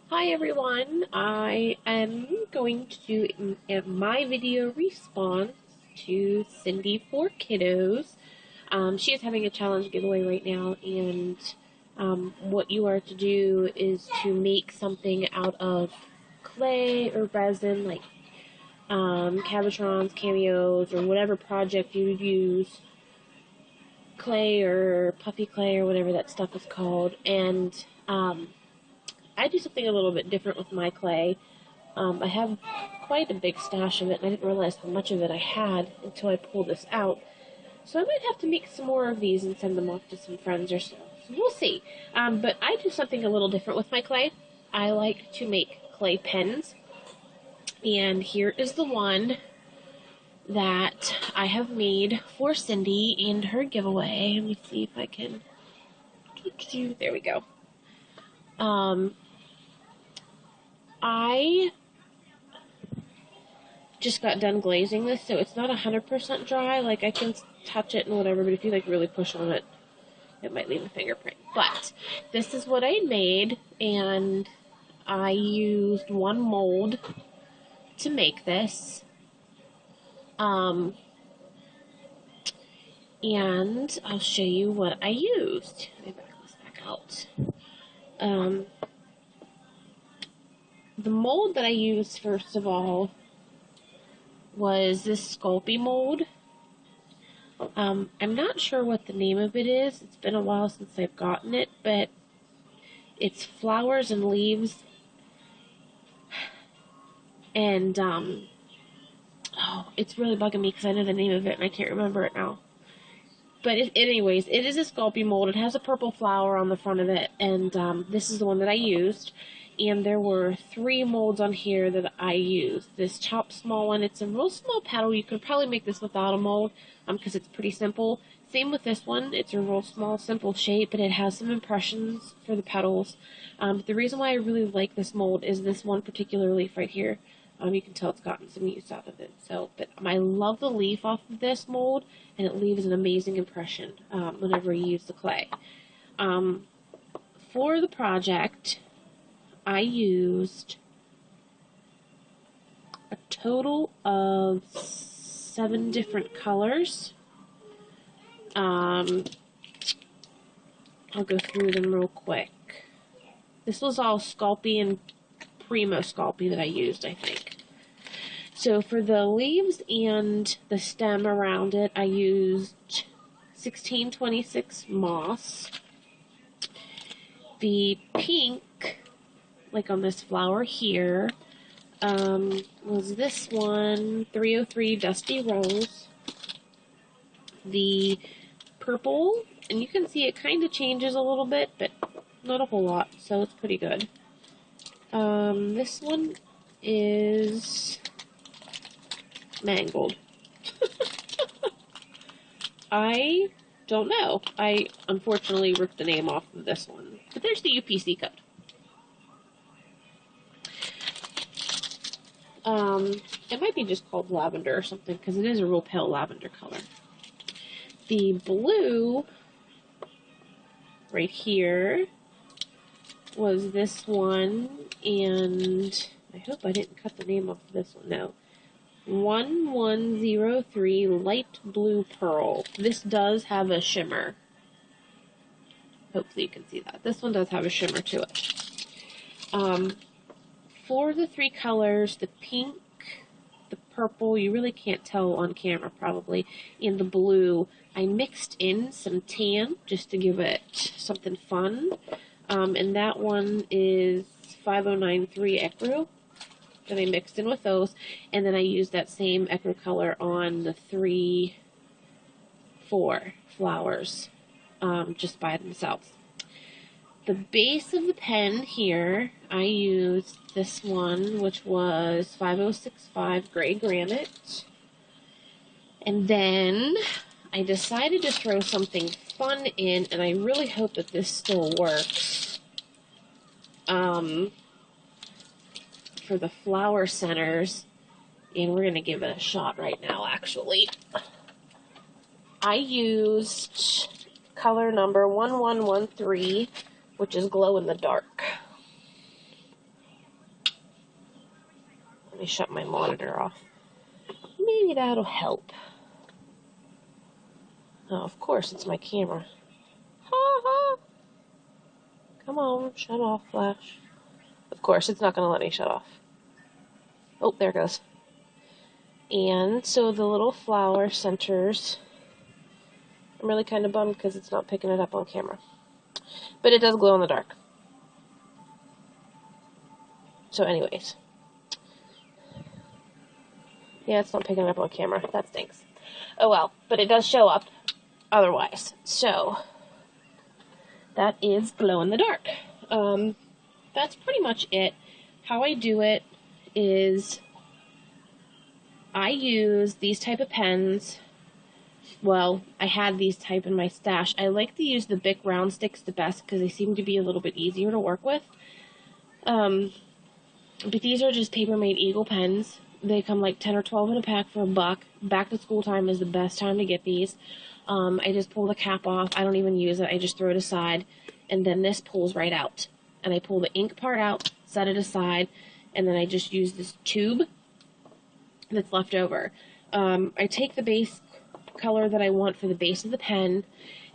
Hi everyone, I am going to do my video response to Cindy4kiddos. She is having a challenge giveaway right now, and what you are to do is to make something out of clay or resin, like cabotrons, cameos, or whatever project you would use, clay or puffy clay or whatever that stuff is called, and I do something a little bit different with my clay. I have quite a big stash of it, and I didn't realize how much of it I had until I pulled this out. So I might have to make some more of these and send them off to some friends or so. So we'll see. But I do something a little different with my clay. I like to make clay pens. And here is the one that I have made for Cindy and her giveaway. Let me see if I can... There we go. I just got done glazing this, so it's not 100% dry. Like, I can touch it and whatever, but if you like really push on it, it might leave a fingerprint. But this is what I made, and I used one mold to make this. And I'll show you what I used. Let me back this back out. The mold that I used, first of all, was this Sculpey mold. I'm not sure what the name of it is. It's been a while since I've gotten it, but it's flowers and leaves. And, oh, it's really bugging me because I know the name of it and I can't remember it now. But anyways, it is a Sculpey mold. It has a purple flower on the front of it, and this is the one that I used. And there were 3 molds on here that I used. This chopped small one, it's a real small petal. You could probably make this without a mold because it's pretty simple. Same with this one. It's a real small, simple shape, but it has some impressions for the petals. The reason why I really like this mold is this one particular leaf right here. You can tell it's gotten some use out of it. But I love the leaf off of this mold, and it leaves an amazing impression whenever you use the clay. For the project, I used a total of 7 different colors. I'll go through them real quick. This was all Sculpey and Primo Sculpey that I used, I think. So for the leaves and the stem around it, I used 1626 moss. The pink, like on this flower here, was this one, 303 Dusty Rose. The purple, and you can see it kind of changes a little bit, but not a whole lot, so it's pretty good. This one is Mangled. I don't know. I unfortunately ripped the name off of this one, but there's the UPC code. It might be just called lavender or something, because it is a real pale lavender color. The blue, right here, was this one, and I hope I didn't cut the name off of this one, no. 1103 Light Blue Pearl. This does have a shimmer. Hopefully you can see that. This one does have a shimmer to it. For the 3 colors, the pink, the purple, you really can't tell on camera probably, and the blue, I mixed in some tan just to give it something fun. And that one is 5093 Ecru that I mixed in with those, and then I used that same ecru color on the 4 flowers just by themselves. The base of the pen here, I used this one, which was 5065 Gray Granite. And then I decided to throw something fun in, and I really hope that this still works. For the flower centers, and we're going to give it a shot right now, actually. I used color number 1113, which is glow in the dark. me shut my monitor off. Maybe that'll help. Oh, of course, it's my camera. Ha ha! Come on, shut off, Flash. Of course, it's not going to let me shut off. Oh, there it goes. And so the little flower centers. I'm really kind of bummed because it's not picking it up on camera. But it does glow in the dark. So anyways. Yeah, it's not picking it up on camera. That stinks. Oh well, but it does show up otherwise. So that is glow in the dark. That's pretty much it. How I do it is I use these type of pens. Well, I had these type in my stash. I like to use the Bic round sticks the best because they seem to be a little bit easier to work with. But these are just Paper Made Eagle pens. They come like 10 or 12 in a pack for $1. Back to school time is the best time to get these. I just pull the cap off. I don't even use it. I just throw it aside. And then this pulls right out. And I pull the ink part out, set it aside, and then I just use this tube that's left over. I take the base color that I want for the base of the pen,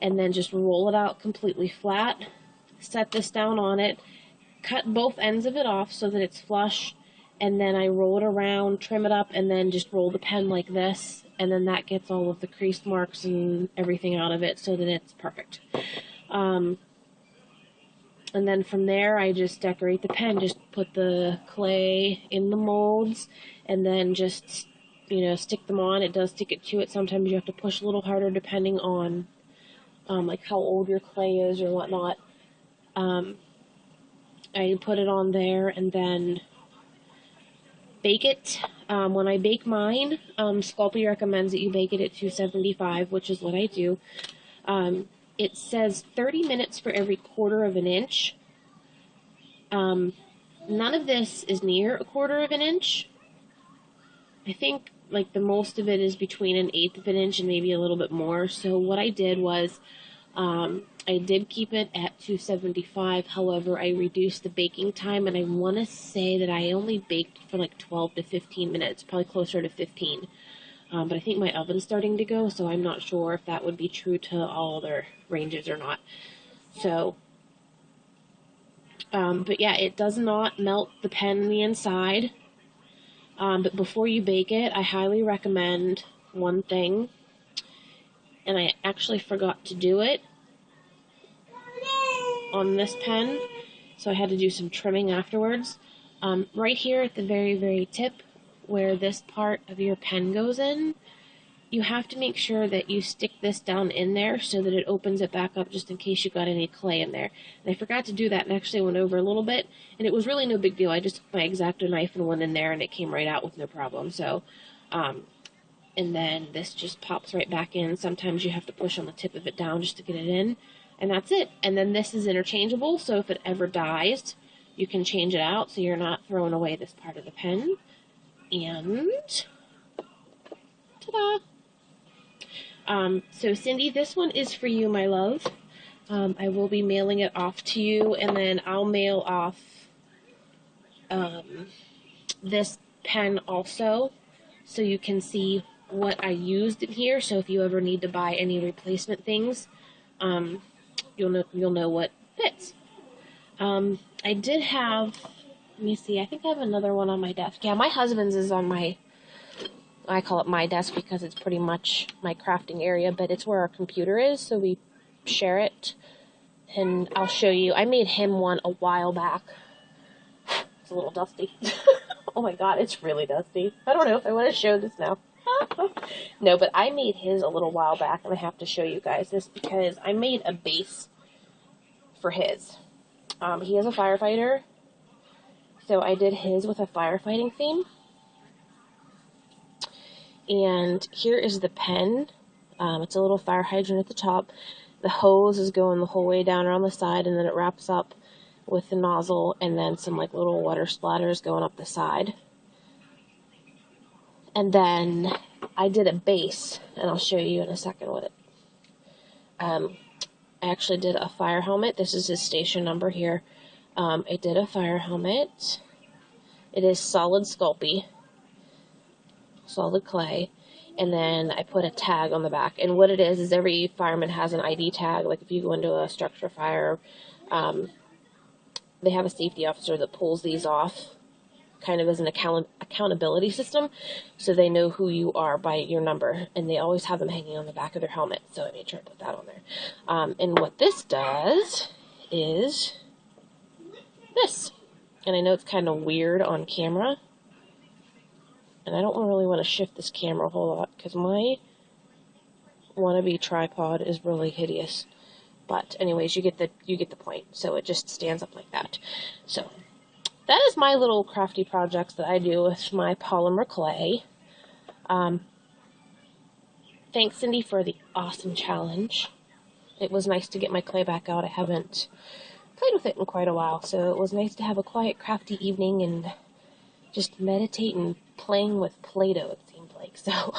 and then just roll it out completely flat, set this down on it, cut both ends of it off so that it's flush, and then I roll it around, trim it up, and then just roll the pen like this, and then that gets all of the crease marks and everything out of it so that it's perfect. And then from there, I just decorate the pen, just put the clay in the molds, and then just, you know, stick them on. It does stick it to it. Sometimes you have to push a little harder depending on, like, how old your clay is or whatnot. I put it on there and then bake it. When I bake mine, Sculpey recommends that you bake it at 275, which is what I do. It says 30 minutes for every 1/4 of an inch. None of this is near 1/4 of an inch. I think like the most of it is between 1/8 of an inch and maybe a little bit more. So what I did was I did keep it at 275. However, I reduced the baking time, and I want to say that I only baked for like 12 to 15 minutes, probably closer to 15. But I think my oven's starting to go, so I'm not sure if that would be true to all other ranges or not. So, but yeah, it does not melt the pen on the inside. But before you bake it, I highly recommend one thing, and I actually forgot to do it on this pen, so I had to do some trimming afterwards. Right here at the very, very tip, where this part of your pen goes in, you have to make sure that you stick this down in there so that it opens it back up just in case you got any clay in there. And I forgot to do that and actually went over a little bit, and it was really no big deal. I just took my X-Acto knife and went in there and it came right out with no problem. So, and then this just pops right back in. Sometimes you have to push on the tip of it down just to get it in, and that's it. And then this is interchangeable, so if it ever dies, you can change it out so you're not throwing away this part of the pen. And ta-da! So Cindy, this one is for you, my love. I will be mailing it off to you, and then I'll mail off this pen also, so you can see what I used in here. So if you ever need to buy any replacement things, you'll know what fits. I did have. Let me see, I think I have another one on my desk. Yeah, my husband's is on my, I call it my desk because it's pretty much my crafting area, but it's where our computer is, so we share it. And I'll show you. I made him one a while back. It's a little dusty. Oh my god, it's really dusty. I don't know if I want to show this now. No, but I made his a little while back, and I have to show you guys this because I made a base for his. He is a firefighter. So I did his with a firefighting theme. And here is the pen. It's a little fire hydrant at the top. The hose is going the whole way down around the side, and then it wraps up with the nozzle, and then some like little water splatters going up the side. And then I did a base, and I'll show you in a second what it. I actually did a fire helmet. This is his station number here. I did a fire helmet. It is solid Sculpey. solid clay, and then I put a tag on the back. And what it is every fireman has an ID tag. Like if you go into a structure fire, they have a safety officer that pulls these off, kind of as an accountability system, so they know who you are by your number, and they always have them hanging on the back of their helmet, so I made sure I put that on there. And what this does is this, and I know it's kind of weird on camera, and I don't really want to shift this camera a whole lot, because my wannabe tripod is really hideous. But anyways, you get the point. So it just stands up like that. So that is my little crafty projects that I do with my polymer clay. Thanks, Cindy, for the awesome challenge. It was nice to get my clay back out. I haven't played with it in quite a while, so it was nice to have a quiet, crafty evening and just meditate and playing with Play-Doh, it seemed like. So,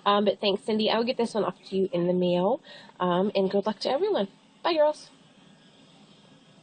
but thanks, Cindy. I'll get this one off to you in the mail, and good luck to everyone. Bye, girls.